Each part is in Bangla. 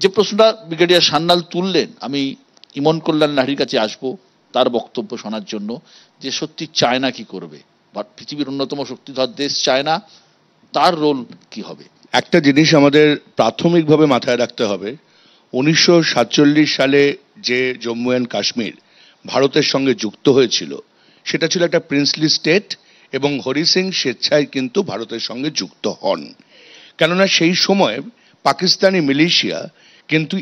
যে প্রশ্নটা ব্রিগেডিয়ার সান্যাল তুললেন, আমি ইমন কল্যাণ লাহিড়ীর কাছে আসবো তার বক্তব্য শোনার জন্য, যে সত্যি চায়না কি করবে, বা পৃথিবীর অন্যতম শক্তিধর দেশ চায়না, তার রোল কি হবে। একটা জিনিস আমাদের প্রাথমিকভাবে মাথায় রাখতে হবে, 1947 সালে যে জম্মু অ্যান্ড কাশ্মীর ভারতের সঙ্গে যুক্ত হয়েছিল সেটা ছিল একটা প্রিন্সলি স্টেট, এবং হরি সিং স্বেচ্ছায় কিন্তু ভারতের সঙ্গে যুক্ত হন। কেননা সেই সময় পাকিস্তানি মিলিশিয়া কিন্তু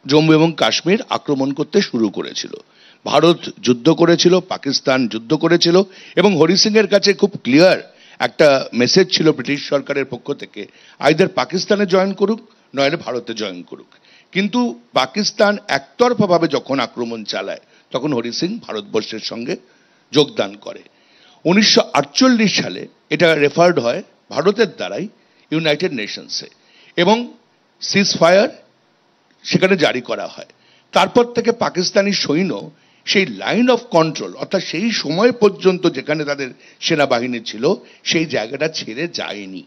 জম্মু এবং কাশ্মীর আক্রমণ করতে শুরু করেছিল। ভারত যুদ্ধ করেছিল, পাকিস্তান যুদ্ধ করেছিল, এবং হরি সিং এর কাছে খুব ক্লিয়ার একটা মেসেজ ছিল ব্রিটিশ সরকারের পক্ষ থেকে, আইদার পাকিস্তানে জয়েন করুক নইলে ভারতে জয়েন করুক। কিন্তু পাকিস্তান একতরফাভাবে যখন আক্রমণ চালায় তখন হরি সিং ভারতবর্ষের সঙ্গে যোগদান করে। 1948 সালে এটা রেফার্ড হয় ভারতের দ্বারাই ইউনাইটেড নেশনসে, এবং সিজ ফায়ার সেখানে জারি করা হয়। তারপর থেকে পাকিস্তানি সৈন্য সেই লাইন অফ কন্ট্রোল, অর্থাৎ সেই সময় পর্যন্ত যেখানে তাদের সেনাবাহিনী ছিল সেই জায়গাটা ছেড়ে যায়নি।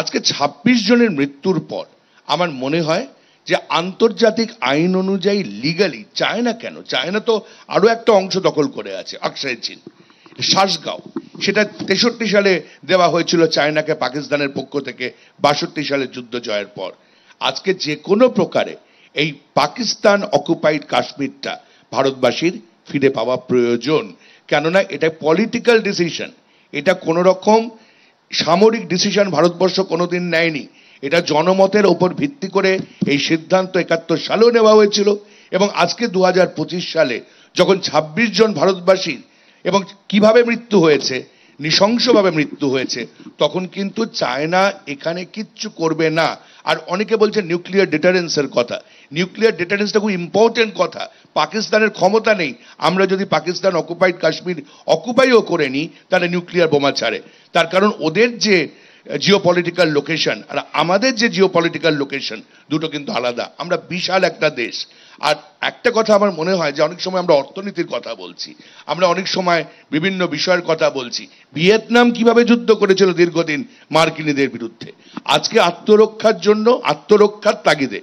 আজকে 26 জনের মৃত্যুর পর আমার মনে হয় যে আন্তর্জাতিক আইন অনুযায়ী লিগালি চায়না কেন, চায়না তো আরো একটা অংশ দখল করে আছে, আকসাই চীন, শাসগাঁও, সেটা 63 সালে দেওয়া হয়েছিল চায়নাকে পাকিস্তানের পক্ষ থেকে 62 সালে যুদ্ধ জয়ের পর। আজকে যে কোনো প্রকারে এই পাকিস্তান অকুপাইড কাশ্মীরটা ভারতবাসীর ফিরে পাওয়া প্রয়োজন, কেননা এটা পলিটিক্যাল ডিসিশন, এটা কোন রকম সামরিক ডিসিশন ভারতবর্ষ কোনোদিন নেয়নি। এটা জনমতের ওপর ভিত্তি করে এই সিদ্ধান্ত 71 সালেও নেওয়া হয়েছিল, এবং আজকে 2025 সালে যখন 26 জন ভারতবাসীর এবং কিভাবে মৃত্যু হয়েছে, নৃশংসভাবে মৃত্যু হয়েছে, তখন কিন্তু চায়না এখানে কিচ্ছু করবে না। আর অনেকে বলছে নিউক্লিয়ার ডিটারেন্সের কথা, নিউক্লিয়ার ডিটারেন্সটা খুব ইম্পর্টেন্ট কথা। পাকিস্তানের ক্ষমতা নেই, আমরা যদি পাকিস্তান অকুপাইড কাশ্মীর অকুপাইও করে নিই তাহলে নিউক্লিয়ার বোমা ছাড়ে, তার কারণ ওদের যে জিওপলিটিক্যাল লোকেশন আর আমাদের যে জিওপলিটিক্যাল লোকেশন দুটো কিন্তু আলাদা। আমরা বিশাল একটা দেশ। আর একটা কথা আমার মনে হয় যে অনেক সময় আমরা অর্থনীতির কথা বলছি, আমরা অনেক সময় বিভিন্ন বিষয়ের কথা বলছি। ভিয়েতনাম কিভাবে যুদ্ধ করেছিল দীর্ঘদিন মার্কিনীদের বিরুদ্ধে, আজকে আত্মরক্ষার জন্য, আত্মরক্ষার তাগিদে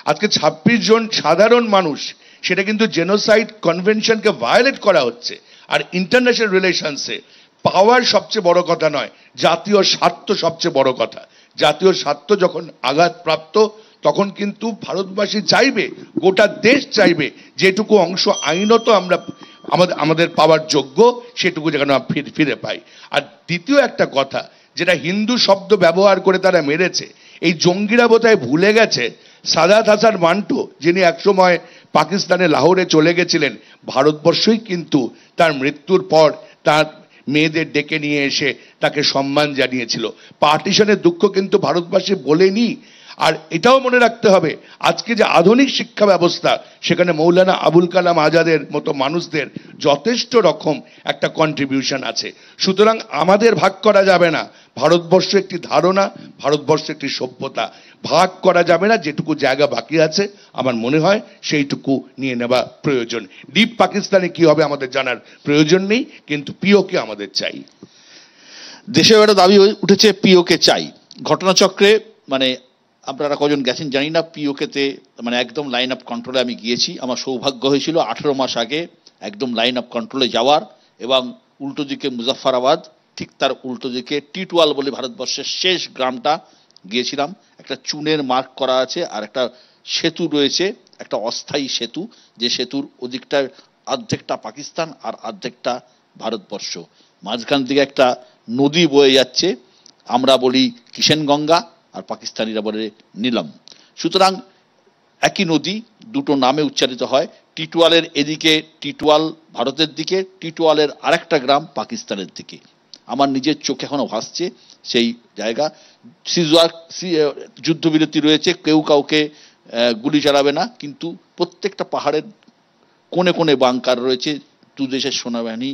আজকে 26 জন সাধারণ মানুষ, সেটা কিন্তু জেনোসাইড কনভেনশনকে ভায়োলেট করা হচ্ছে। আর ইন্টারন্যাশনাল রিলেশনসে পাওয়ার সবচেয়ে বড় কথা নয়, জাতীয় স্বার্থ সবচেয়ে বড় কথা। জাতীয় স্বার্থ যখন আঘাতপ্রাপ্ত তখন কিন্তু ভারতবাসী চাইবে, গোটা দেশ চাইবে, যেটুকু অংশ আইনত আমরা আমাদের পাওয়ার যোগ্য সেটুকু যেন ফিরে পাই। আর দ্বিতীয় একটা কথা, যেটা হিন্দু শব্দ ব্যবহার করে তারা মেরেছে, এই জঙ্গিরা বোধহয় ভুলে গেছে সাদাত হাসান মান্টো, যিনি একসময় পাকিস্তানে লাহোরে চলে গেছিলেন, ভারতবর্ষই কিন্তু তার মৃত্যুর পর তার মেয়েদের ডেকে নিয়ে এসে তাকে সম্মান জানিয়েছিল। পার্টিশনের দুঃখ কিন্তু ভারতবাসী বলেনি। আর এটাও মনে রাখতে হবে, আজকে যে আধুনিক শিক্ষা ব্যবস্থা, সেখানে মৌলানা আবুল কালাম আজাদের মতো মানুষদের যথেষ্ট রকম একটা কন্ট্রিবিউশন আছে। সুতরাং আমাদের ভাগ করা যাবে না। ভারতবর্ষ একটি ধারণা, ভারতবর্ষ একটি সভ্যতা, ভাগ করা যাবে না। যেটুকু জায়গা বাকি আছে আমার মনে হয় সেইটুকু নিয়ে নেওয়া প্রয়োজন। ডিপ পাকিস্তানে কি হবে আমাদের জানার প্রয়োজন নেই, কিন্তু পিওকে আমাদের চাই। দেশে একটা দাবি উঠেছে পিওকে চাই। ঘটনাচক্রে মানে আপনারা কজন গেছেন জানি না, পিওকেতে মানে একদম লাইন অফ কন্ট্রোলে আমি গিয়েছি। আমার সৌভাগ্য হয়েছিল 18 মাস আগে একদম লাইন অফ কন্ট্রোলে যাওয়ার, এবং উল্টো দিকে মুজাফফরাবাদ, ঠিক তার উল্টো দিকে টিটওয়াল বলে ভারতবর্ষের শেষ গ্রামটা গিয়েছিলাম। একটা চুনের মার্ক করা আছে, আর একটা সেতু রয়েছে, একটা অস্থায়ী সেতু, যে সেতুর ওদিকটা অর্ধেকটা পাকিস্তান আর অর্ধেকটা ভারতবর্ষ। মাঝখান দিকে একটা নদী বয়ে যাচ্ছে, আমরা বলি কিষেন গঙ্গা আর পাকিস্তানিরা বলে নীলম। সুতরাং একই নদী, দুটো নামে উচ্চারিত হয়। টিটওয়ালের এদিকে টিটওয়াল ভারতের দিকে, টিটওয়ালের আরেকটা গ্রাম পাকিস্তানের দিকে। আমার নিজের চোখে এখনো ভাসছে সেই জায়গা। সিজওয়ার যুদ্ধবিরতি রয়েছে, কেউ কাউকে গুলি চালাবে না, কিন্তু প্রত্যেকটা পাহাড়ের কোণে কোণে বাংকার রয়েছে, দু দেশের সেনাবাহিনী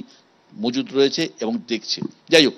মজুদ রয়েছে এবং দেখছে। যাই হোক,